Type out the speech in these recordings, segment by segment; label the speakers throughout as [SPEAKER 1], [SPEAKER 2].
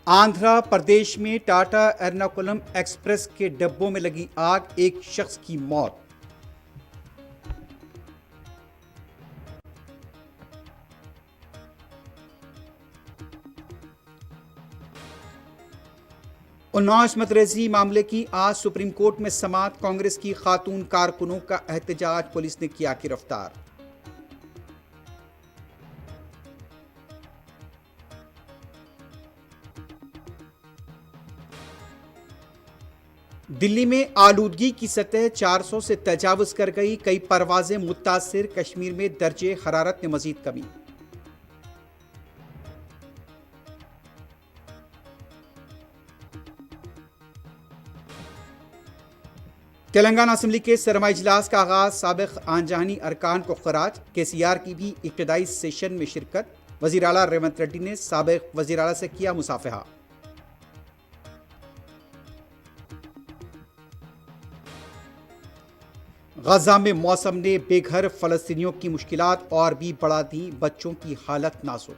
[SPEAKER 1] आंध्र प्रदेश में टाटा एर्नाकुलम एक्सप्रेस के डिब्बों में लगी आग, एक शख्स की मौत। उन्नाव इस्मत रेजी मामले की आज सुप्रीम कोर्ट में समाअत। कांग्रेस की खातून कारकुनों का एहतजाज, पुलिस ने किया गिरफ्तार। दिल्ली में आलूदगी की सतह 400 से तजावुज कर गई, कई परवाजें मुतासिर। कश्मीर में दर्जे हरारत में मजीद कमी। तेलंगाना असेंबली के सरमाई इजलास का आगाज, साबिक आंजहानी अरकान को खराज। केसीआर की भी इब्तदाई सेशन में शिरकत। वजीर आला रेवंत रेड्डी ने साबिक वजीर आला से किया मुसाफहा। गजा में मौसम ने बेघर फलस्तीनियों की मुश्किलात और भी बढ़ा दी, बच्चों की हालत नाजुक।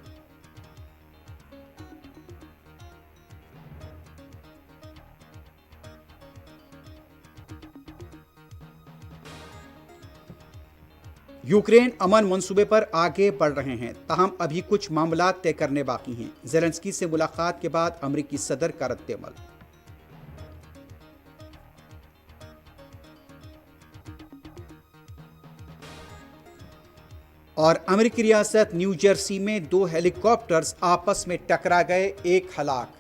[SPEAKER 1] यूक्रेन अमन मंसूबे पर आगे बढ़ रहे हैं, ताहम अभी कुछ मामला तय करने बाकी हैं। ज़ेलेंस्की से मुलाकात के बाद अमेरिकी सदर का रद्द-ए-अमल। और अमेरिकी रियासत न्यू जर्सी में 2 हेलीकॉप्टर्स आपस में टकरा गए, 1 हलाक।